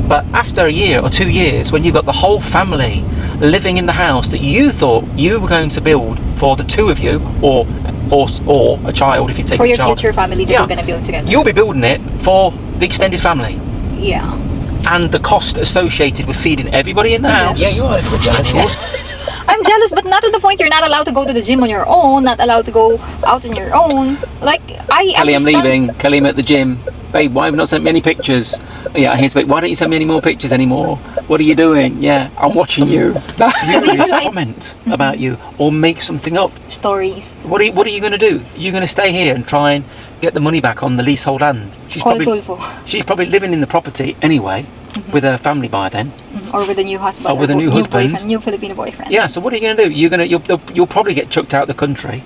But after a year or 2 years, when you've got the whole family living in the house that you thought you were going to build for the two of you, or a child, if you take for a your child, future family that you're going to build together. You'll be building it for the extended family. Yeah. And the cost associated with feeding everybody in the house. Yeah, you are a little bit jealous. I'm jealous, but not to the point you're not allowed to go to the gym on your own, not allowed to go out on your own. Like, Kelly, I'm leaving. Kelly, I'm at the gym. Babe, why have you not sent me any pictures? Yeah, here's why don't you send me any more pictures anymore? What are you doing? Yeah, I'm watching you. You comment about you or make something up. Stories. What are you going to do? You're going to stay here and try and get the money back on the leasehold land. She's probably living in the property anyway, with her family by then. Or with a new husband. Or with a new husband. Boyfriend, new Filipino boyfriend. Yeah, so what are you going to do? You'll probably get chucked out of the country.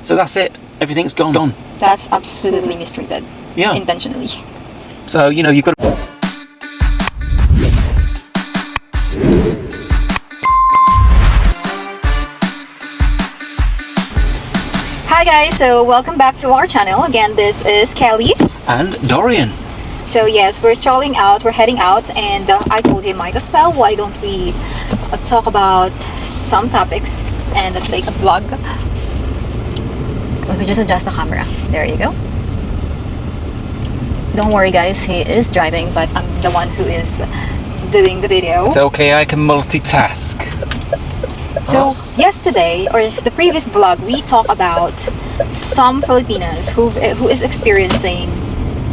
So that's it. Everything's gone. That's absolutely mistreated. Yeah. Intentionally. So, you've got to... Hi guys, so welcome back to our channel. Again, this is Kelly. And Dorian. So yes, we're strolling out, we're heading out, and I told him, might as well, why don't we talk about some topics, and let's take a vlog. Let me just adjust the camera. There you go. Don't worry guys, he is driving, but I'm the one who is doing the video. It's okay, I can multitask. So yesterday, or the previous vlog, we talked about some Filipinas who is experiencing,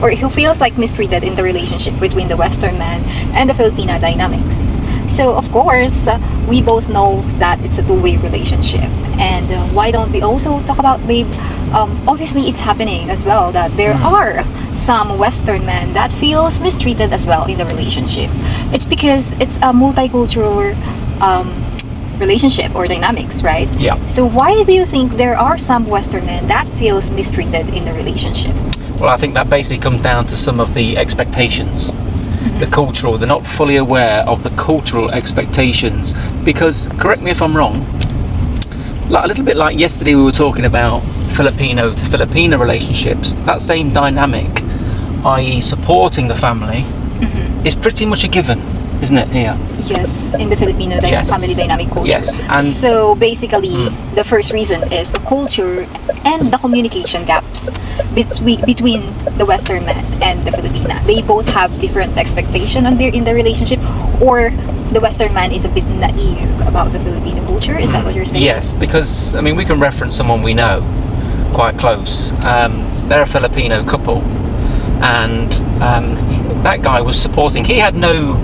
or who feels like mistreated in the relationship between the Western man and the Filipina dynamics. So of course, we both know that it's a two-way relationship. And why don't we also talk about, babe, obviously it's happening as well that there are some Western men that feels mistreated as well in the relationship. It's because it's a multicultural relationship or dynamics, right? Yeah. So why do you think there are some Western men that feels mistreated in the relationship? Well, I think that basically comes down to some of the expectations. The cultural, they're not fully aware of the cultural expectations. Because, correct me if I'm wrong, like a little bit like yesterday we were talking about Filipino to Filipina relationships, that same dynamic, i.e. supporting the family, is pretty much a given, isn't it, here? Yes, in the Filipino family dynamic culture. Yes, and so basically, the first reason is the culture and the communication gaps between the Western man and the Filipina. They both have different expectation in their relationship, or the Western man is a bit naive about the Filipino culture. Is that what you're saying? Yes, because I mean we can reference someone we know quite close. They're a Filipino couple, and that guy was supporting. He had no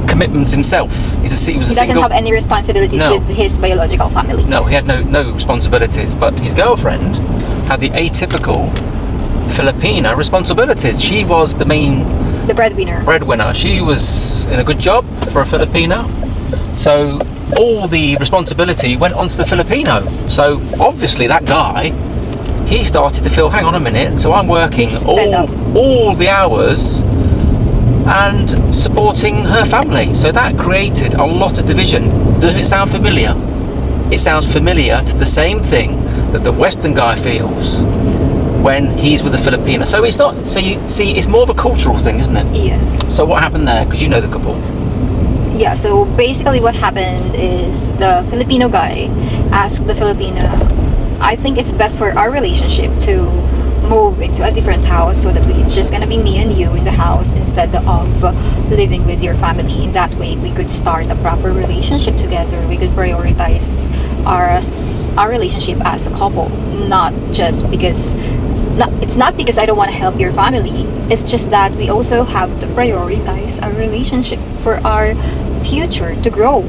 commitments himself. He doesn't have any responsibilities with his biological family. No, he had no responsibilities, but his girlfriend had the atypical Filipina responsibilities. She was the breadwinner. She was in a good job for a Filipina, so all the responsibility went onto the Filipino. So obviously that guy, he started to feel, hang on a minute, so I'm working all the hours and supporting her family. So that created a lot of division. Doesn't it sound familiar? It sounds familiar to the same thing that the Western guy feels when he's with a Filipina. So it's not, so you see, it's more of a cultural thing, isn't it? Yes. So what happened there? Because you know the couple. Yeah, so basically what happened is the Filipino guy asked the Filipina, I think it's best for our relationship to move into a different house so that it's just gonna be me and you in the house instead of living with your family. In that way, we could start a proper relationship together. We could prioritize our relationship as a couple, not just because it's not because I don't want to help your family. It's just that we also have to prioritize our relationship for our future to grow.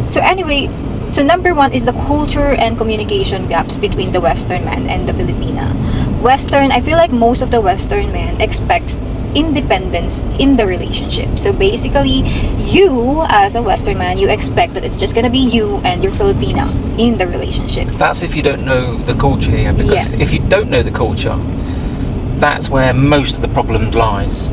So anyway, so number one is the culture and communication gaps between the Western man and the Filipina. Western, I feel like most of the Western men expects independence in the relationship. So basically, you as a Western man, you expect that it's just gonna be you and your Filipina in the relationship. That's if you don't know the culture here, because if you don't know the culture, that's where most of the problem lies.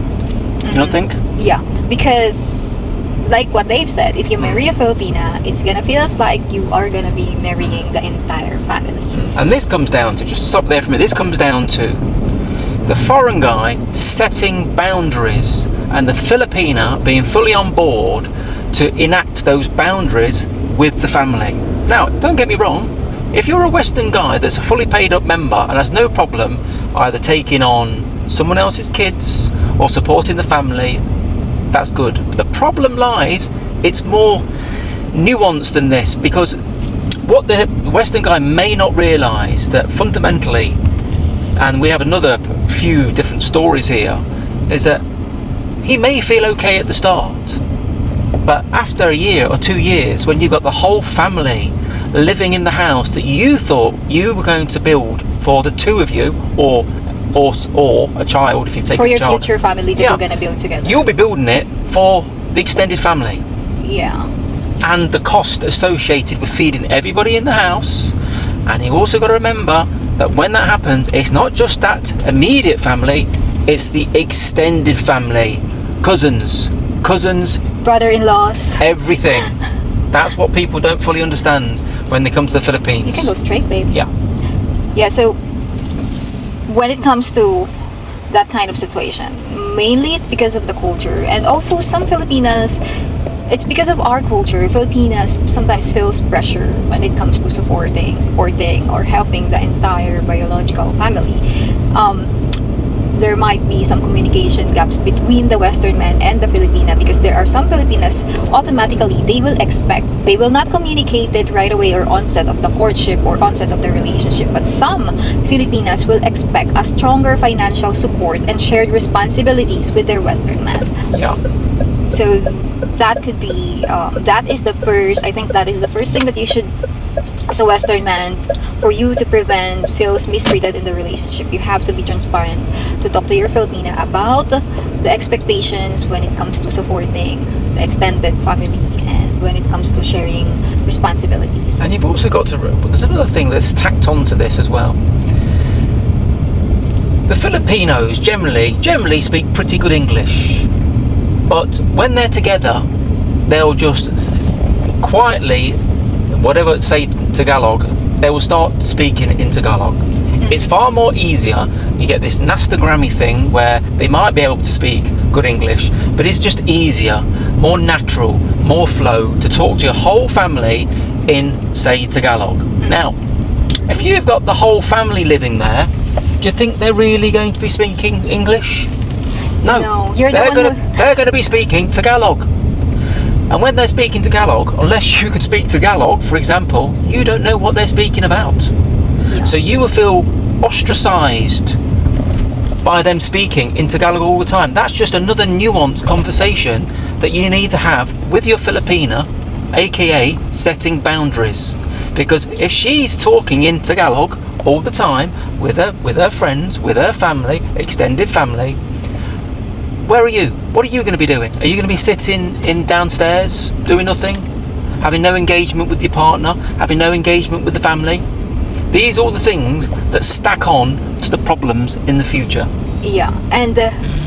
You don't think? Yeah, because like what they've said, if you marry a Filipina, it's gonna feel like you are gonna be marrying the entire family. And this comes down to, just stop there for a minute, this comes down to the foreign guy setting boundaries and the Filipina being fully on board to enact those boundaries with the family. Now, don't get me wrong, if you're a Western guy that's a fully paid up member and has no problem either taking on someone else's kids or supporting the family, that's good. But the problem lies, it's more nuanced than this, because what the Western guy may not realise, that fundamentally, and we have another few different stories here, is that he may feel okay at the start, but after a year or 2 years, when you've got the whole family living in the house that you thought you were going to build for the two of you, or a child, if you take for a your child, future family that you're going to build together, you'll be building it for the extended family. Yeah. And the cost associated with feeding everybody in the house. And you've also got to remember that when that happens, it's not just that immediate family, it's the extended family, cousins, brother-in-laws, everything. That's what people don't fully understand when they come to the Philippines. You can go straight, babe. Yeah. So when it comes to that kind of situation, mainly it's because of the culture, and also some Filipinas, it's because of our culture. Filipinas sometimes feels pressure when it comes to supporting or helping the entire biological family. There might be some communication gaps between the Western man and the Filipina, because there are some Filipinas automatically they will not communicate it right away or onset of the courtship or onset of the relationship, but some Filipinas will expect a stronger financial support and shared responsibilities with their Western man. Yeah. So that could be that is the first thing that you should, as a Western man, for you to prevent feels mistreated in the relationship. You have to be transparent to talk to your Filipina about the expectations when it comes to supporting the extended family and when it comes to sharing responsibilities. And you've also got to, there's another thing that's tacked onto this as well. The Filipinos generally speak pretty good English, but when they're together, they'll just quietly, whatever, say Tagalog, they will start speaking in Tagalog. It's far more easier. You get this Instagrammy thing where they might be able to speak good English, but it's just easier, more natural, more flow to talk to your whole family in, say, Tagalog. Now, if you've got the whole family living there, do you think they're really going to be speaking English? No, they're going to be speaking Tagalog. And when they're speaking Tagalog, unless you could speak Tagalog, for example, you don't know what they're speaking about. Yeah. So you will feel ostracised by them speaking in Tagalog all the time. That's just another nuanced conversation that you need to have with your Filipina, aka setting boundaries. Because if she's talking in Tagalog all the time with her friends, with her family, extended family, where are you? What are you going to be doing? Are you going to be sitting in downstairs doing nothing? Having no engagement with your partner? Having no engagement with the family? These are all the things that stack on to the problems in the future. Yeah, and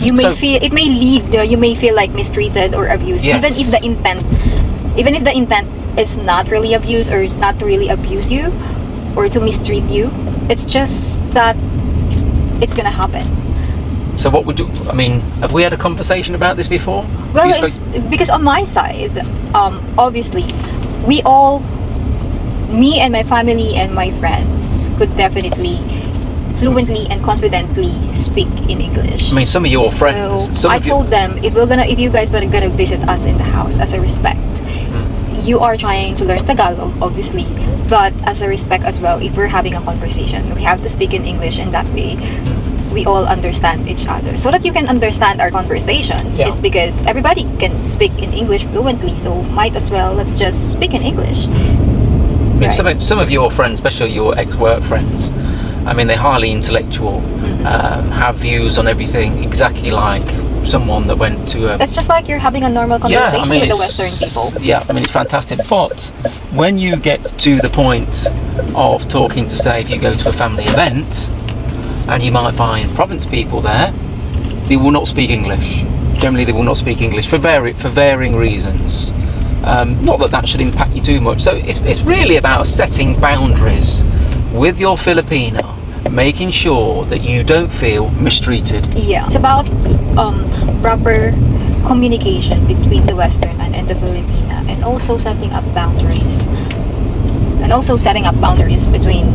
you may feel like mistreated or abused, yes. even if the intent is not really abuse or not to really abuse you or to mistreat you. It's just that it's gonna happen. So what would you, have we had a conversation about this before? Well, it's because on my side, obviously, me and my family and my friends could definitely fluently and confidently speak in English. Some of your friends. So I told them, if you guys were gonna visit us in the house, as a respect, you are trying to learn Tagalog, obviously, but as a respect as well, if we're having a conversation, we have to speak in English, in that way we all understand each other, so that you can understand our conversation. Yeah. It's because everybody can speak in English fluently, so might as well let's just speak in English. Right. Some of your friends, especially your ex-work friends, they're highly intellectual, have views on everything exactly like someone that went to a... It's just like you're having a normal conversation with the Western people. Yeah, it's fantastic. But when you get to the point of talking to, say, if you go to a family event, and you might find province people there, they will not speak English. Generally, they will not speak English for varying reasons. Not that should impact you too much. So it's really about setting boundaries with your Filipina, making sure that you don't feel mistreated. Yeah, it's about proper communication between the Western man and the Filipina, and also setting up boundaries. And also setting up boundaries between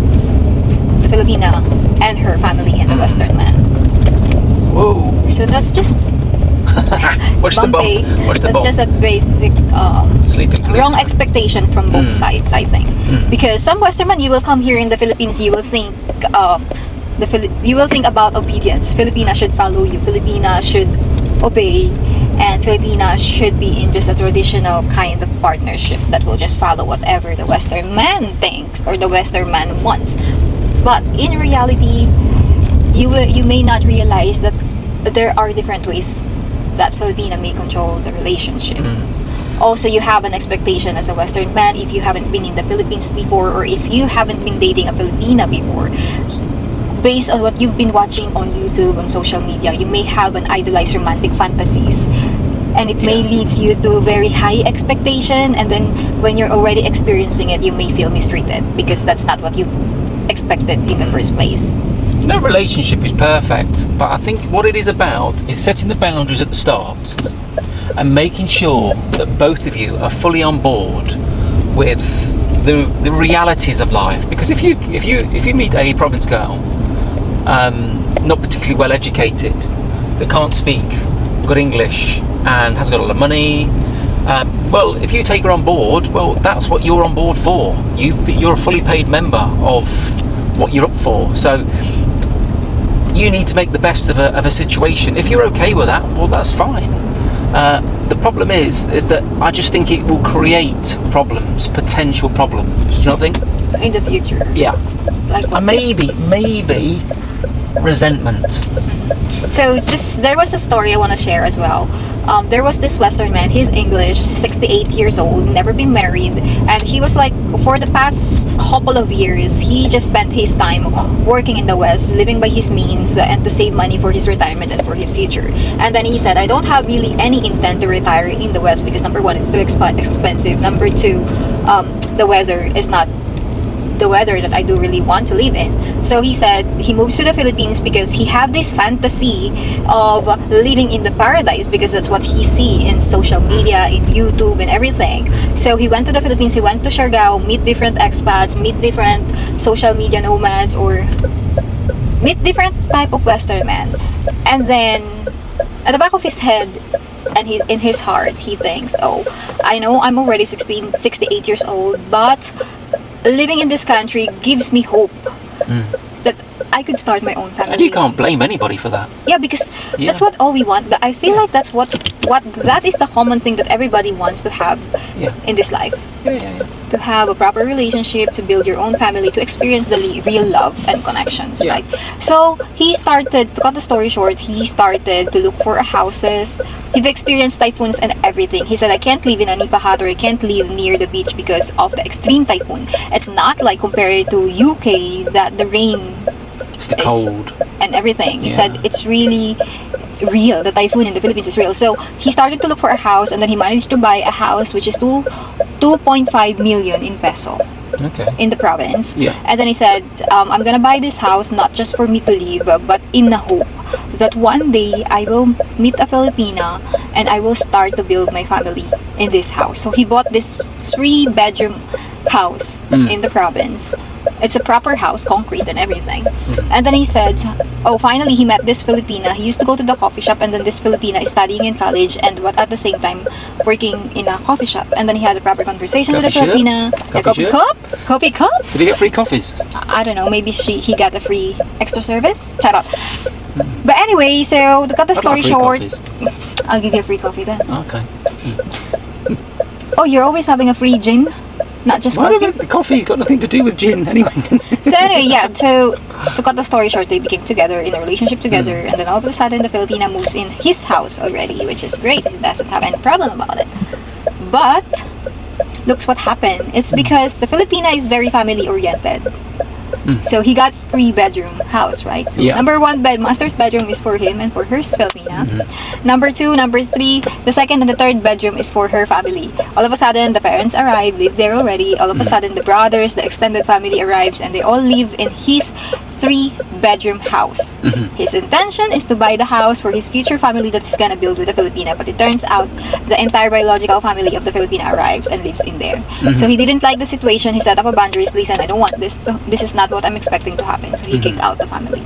the Filipina and her family and the Western man. Whoa. So that's just What's the bumpy. What's the That's just a basic sleeping wrong policeman. expectation from both sides, I think. Because some Western man, you will come here in the Philippines, you will think you will think about obedience. Filipina should follow you. Filipina should obey, and Filipina should be in just a traditional kind of partnership that will just follow whatever the Western man thinks or the Western man wants. But in reality, you may not realize that there are different ways that Filipina may control the relationship. Also, you have an expectation as a Western man if you haven't been in the Philippines before, or if you haven't been dating a Filipina before. Based on what you've been watching on YouTube, on social media, you may have an idolized romantic fantasies, and it may lead you to very high expectation, and then when you're already experiencing it, you may feel mistreated because that's not what you expected in the first place. No relationship is perfect, but I think what it is about is setting the boundaries at the start and making sure that both of you are fully on board with the realities of life. Because if you meet a province girl, not particularly well educated, that can't speak good English and hasn't got a lot of money, well, if you take her on board, well, that's what you're on board for. You're a fully paid member of what you're up for. So you need to make the best of a situation. If you're okay with that, well, that's fine. The problem is that I just think it will create problems, potential problems. Do you not think? In the future. Yeah. Like what? Maybe resentment. So there was a story I want to share as well. There was this Western man, he's English, 68 years old, never been married, and he was like, for the past couple of years, he just spent his time working in the West, living by his means, and to save money for his retirement and for his future. And then he said, I don't have really any intent to retire in the West because number one, it's too expensive. Number two, the weather is not the weather that I do really want to live in. So he said he moves to the Philippines because he have this fantasy of living in the paradise, because that's what he see in social media, in YouTube and everything. So he went to the Philippines, he went to Siargao, meet different expats, meet different social media nomads, or meet different type of Western men. And then at the back of his head and in his heart, he thinks, oh, I know I'm already 68 years old, but living in this country gives me hope that I could start my own family. And you can't blame anybody for that. Yeah, because that's what all we want. I feel like that's what that is the common thing that everybody wants to have in this life. To have a proper relationship, to build your own family, to experience the real love and connections, right? So he started, to cut the story short, he started to look for houses. He've experienced typhoons and everything. He said, I can't live in a nipa hut, or I can't live near the beach because of the extreme typhoon. It's not like compared to UK that the rain it's the cold and everything. He said it's really real. The typhoon in the Philippines is real. So he started to look for a house, and then he managed to buy a house which is 2.5 million in peso. In the province. And then he said, I'm gonna buy this house not just for me to live, but in the hope that one day I will meet a Filipina and I will start to build my family in this house. So he bought this 3-bedroom house in the province. It's a proper house, concrete and everything. And then he said, oh, finally he met this Filipina. He used to go to the coffee shop, and then this Filipina is studying in college and but at the same time working in a coffee shop. And then he had a proper conversation with the Filipina. Coffee cup? Did he get free coffees? I don't know, maybe he got a free extra service? Shut up. But anyway, so to cut the story short, I'll give you a free coffee then. Okay. Oh, you're always having a free gin? Not just coffee? The coffee's got nothing to do with gin anyway. So anyway, so to cut the story short, they became together, in a relationship together, and then all of a sudden the Filipina moves in his house already, which is great. He doesn't have any problem about it. But looks what happened. It's because the Filipina is very family oriented. So he got 3-bedroom house, right? So number 1 master's bedroom is for him and for her Filipina. Number 2, number 3, the second and the third bedroom is for her family. All of a sudden, the parents arrive, live there already. All of a sudden, the brothers, the extended family arrives, and they all live in his 3-bedroom house. His intention is to buy the house for his future family that he's gonna build with the Filipina, but it turns out the entire biological family of the Filipina arrives and lives in there. So he didn't like the situation. He set up a boundaries. Listen, I don't want this. This is not what I'm expecting to happen. So he kicked out the family.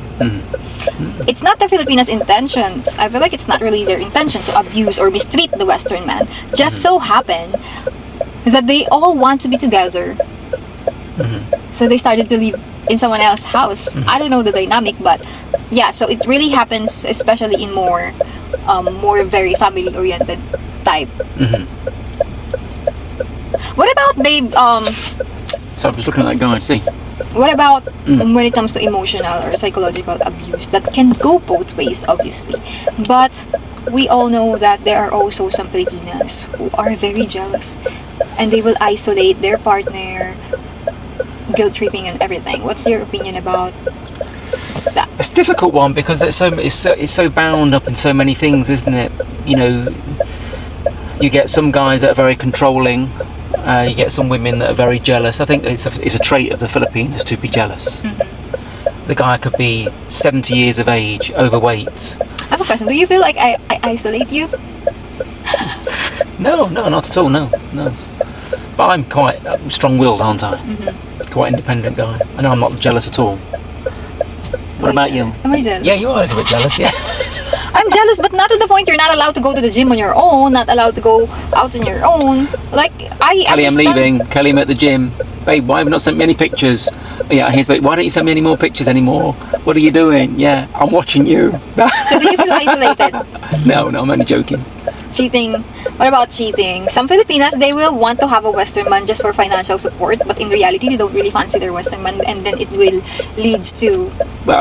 It's not the Filipinas' intention. I feel like it's not really their intention to abuse or mistreat the Western man. Just so happen that they all want to be together. So they started to live in someone else's house. I don't know the dynamic, but yeah, so it really happens, especially in more very family-oriented type. What about, babe, So I'm just looking at that guy, see? what about when it comes to emotional or psychological abuse? That can go both ways, obviously. But we all know that there are also some Filipinas who are very jealous. And they will isolate their partner, guilt-tripping and everything. What's your opinion about that? It's a difficult one because it's so bound up in so many things, isn't it? You know, you get some guys that are very controlling. You get some women that are very jealous. I think it's a trait of the Filipinos to be jealous. The guy could be 70 years of age, overweight. I have a question. Do you feel like I isolate you? No, not at all. No. But I'm quite strong-willed, aren't I? Quite independent guy. I know I'm not jealous at all. What about you? Am I jealous? Yeah, you are a little bit jealous. Yeah. I'm jealous, but not to the point you're not allowed to go to the gym on your own, not allowed to go out on your own. Like, Kelly, I'm leaving. Kelly, I'm at the gym. Babe, why have you not sent me any pictures? Yeah, here's babe. Why don't you send me any more pictures anymore? What are you doing? Yeah, I'm watching you. So do you feel isolated? No, I'm only joking. Cheating. What about cheating? Some Filipinas, they will want to have a Western man just for financial support, but in reality, they don't really fancy their Western man, and then it will lead to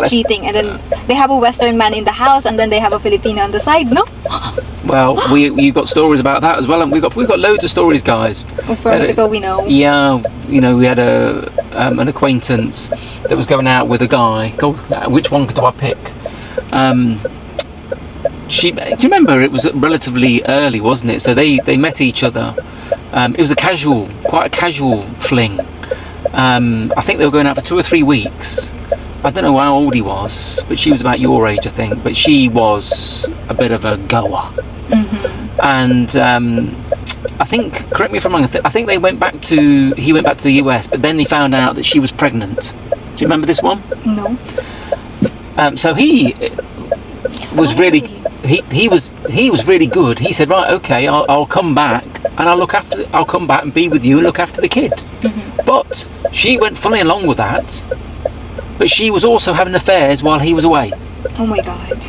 cheating. And then they have a Western man in the house, and then they have a Filipina on the side, no? Well, you've got stories about that as well, and we've got loads of stories, guys. From the people we know. Yeah, you know, we had an acquaintance that was going out with a guy. Which one do I pick? Do you remember? It was relatively early, wasn't it? So they met each other. It was quite a casual fling. I think they were going out for 2 or 3 weeks. I don't know how old he was, but she was about your age, I think. But she was a bit of a goer. And I think, correct me if I'm wrong, I think he went back to the US, but then he found out that she was pregnant. Do you remember this one? No. So he was really. He was really good. He said, right, okay, I'll come back and I'll come back and be with you and look after the kid. But she went fully along with that. But she was also having affairs while he was away. Oh my God.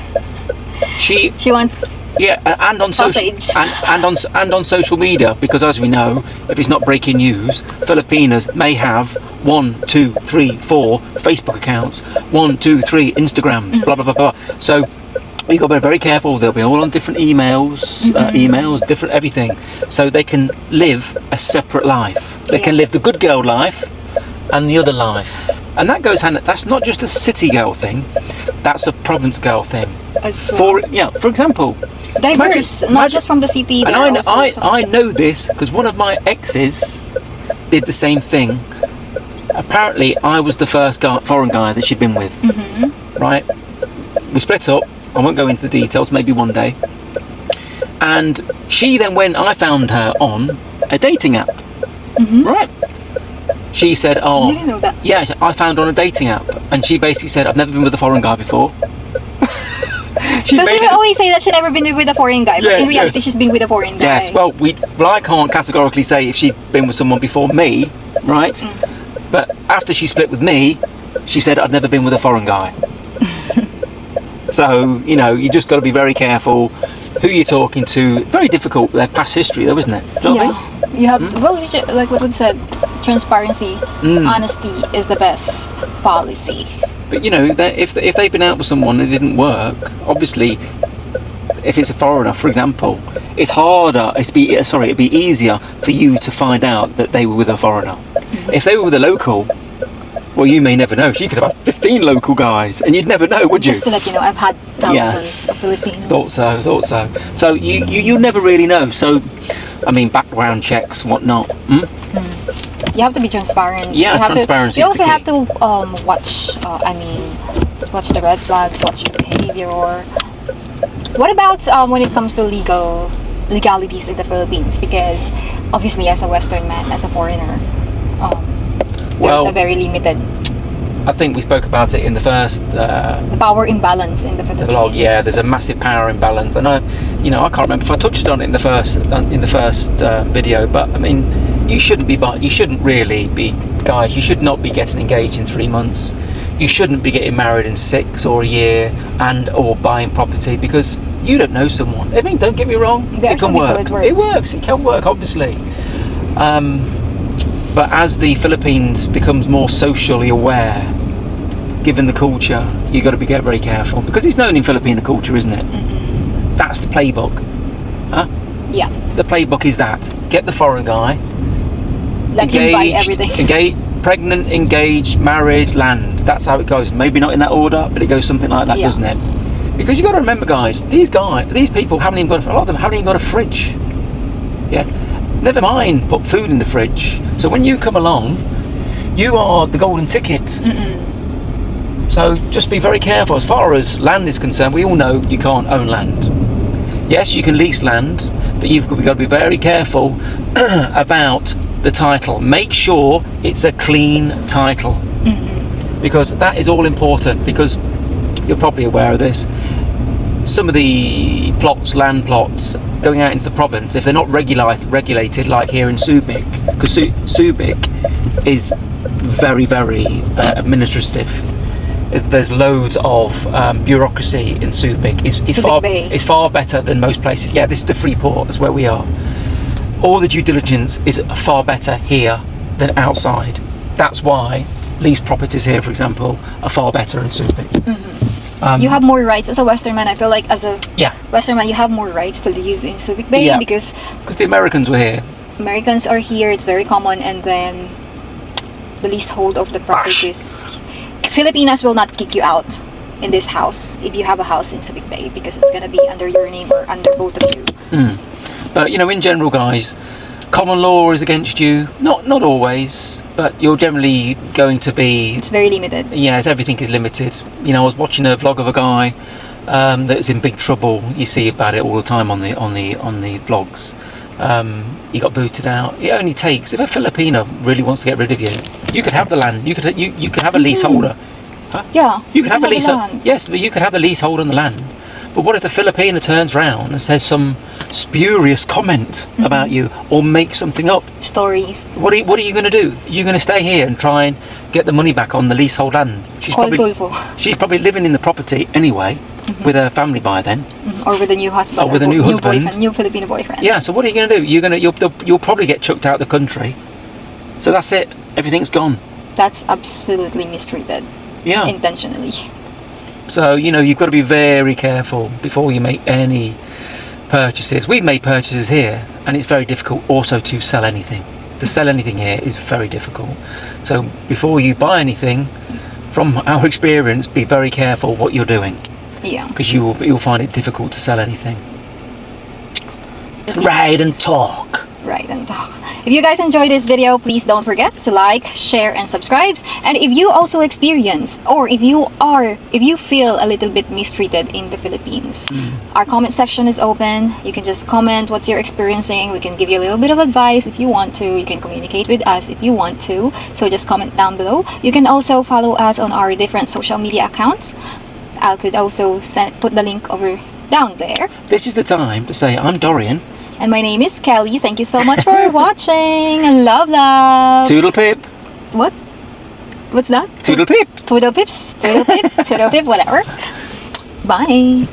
She wants and on sausage. and on social media, because as we know, if it's not breaking news, Filipinas may have 1, 2, 3, 4 Facebook accounts, 1, 2, 3 Instagrams, blah blah blah blah. So you got to be very careful. They'll be all on different emails, different everything, so they can live a separate life. They can live the good girl life and the other life, and that goes hand. That's not just a city girl thing. That's a province girl thing. For example, diverse, not just from the city. And I know this because one of my exes did the same thing. Apparently, I was the first foreign guy that she'd been with. Right? We split up. I won't go into the details, maybe one day. And she then I found her on a dating app. Right? She said, you didn't know that? Yeah, I found her on a dating app. And she basically said, I've never been with a foreign guy before. She will always say that she's never been with a foreign guy, but in reality she's been with a foreign guy. Yes, well, I can't categorically say if she'd been with someone before me, right? But after she split with me, she said, I've never been with a foreign guy. So, you know, you just got to be very careful who you're talking to. Very difficult, their past history though, isn't it? You have to, like what was said, transparency, honesty is the best policy. But you know, if they've been out with someone and it didn't work, obviously, if it's a foreigner, for example, it's harder. It'd be easier for you to find out that they were with a foreigner. If they were with a local, Well, you may never know. She could have had 15 local guys, and you'd never know, would you? Just to let you know, I've had thousands of Filipinos. Thought so. So you never really know. So, I mean, background checks, whatnot. You have to be transparent. Yeah, transparency. You also have to watch. Watch the red flags, watch the behavior. What about when it comes to legalities in the Philippines? Because obviously, as a Western man, as a foreigner, there's a very limited. I think we spoke about it in the first the power imbalance in the Philippines. Vlog. Yeah, there's a massive power imbalance, and I can't remember if I touched on it in the first video, but I mean, you shouldn't really be, guys. You should not be getting engaged in 3 months. You shouldn't be getting married in 6 or a year, or buying property, because you don't know someone. I mean, don't get me wrong, it can work. It can work, obviously. But as the Philippines becomes more socially aware, given the culture, you've got to be very careful, because it's known in Filipino culture, isn't it? Mm-hmm. That's the playbook. Huh? Yeah. The playbook is that. Get the foreign guy. Let him buy everything. Pregnant, engaged, married, land. That's how it goes. Maybe not in that order, but it goes something like that, doesn't it? Because you've got to remember, guys, these people haven't even got, a lot of them haven't even got a fridge. Yeah. Never mind put food in the fridge. So when you come along, you are the golden ticket. Mm-mm. So just be very careful. As far as land is concerned, we all know you can't own land. Yes, you can lease land, but we've got to be very careful about the title. Make sure it's a clean title. Mm-hmm. Because that is all important, because you're probably aware of this. Some of the land plots going out into the province, if they're not regulated, like here in Subic, because Subic is very, very administrative. There's loads of bureaucracy in Subic. It's far better than most places. Yeah, this is the Freeport, that's where we are. All the due diligence is far better here than outside. That's why lease properties here, for example, are far better in Subic. Mm-hmm. You have more rights as a Western man. I feel like as a Western man, you have more rights to live in Subic Bay because the Americans were here. Americans are here. It's very common, and then the leasehold of the properties. Filipinas will not kick you out in this house if you have a house in Subic Bay, because it's gonna be under your name or under both of you. But in general, guys, common law is against you. Not always, but you're generally going to be. It's very limited. Yes, everything is limited. I was watching a vlog of a guy that's in big trouble. You see about it all the time on the vlogs. He got booted out. It only takes, if a Filipino really wants to get rid of you, you could have the land. You could have a leaseholder. Huh? Yeah. You could have a leaseholder. Yes, but you could have the leasehold on the land. But what if the Filipino turns around and says some spurious comment about you, or make something up? Stories. What are you going to do? You're going to stay here and try and get the money back on the leasehold land? She's probably living in the property anyway, with her family by then, or with a new husband, or with a new husband, new Filipino boyfriend. Yeah. So what are you going to do? You'll probably get chucked out of the country. So that's it. Everything's gone. That's absolutely mistreated. Yeah. Intentionally. So, you've got to be very careful before you make any purchases. We've made purchases here, and it's very difficult also to sell anything. To sell anything here is very difficult. So before you buy anything, from our experience, be very careful what you're doing. Yeah. Because you'll find it difficult to sell anything. Ride and talk. If you guys enjoyed this video, please don't forget to like, share, and subscribe. And if you also experience, or if you feel a little bit mistreated in the Philippines, our comment section is open. You can just comment what you're experiencing. We can give you a little bit of advice if you want to. You can communicate with us if you want to. So just comment down below. You can also follow us on our different social media accounts. I could also put the link over down there. This is the time to say, I'm Dorian. And my name is Kelly. Thank you so much for watching. Love. Toodle pip. What? What's that? Toodle pip. Toodle pips. Toodle pip. Toodle pip. Whatever. Bye.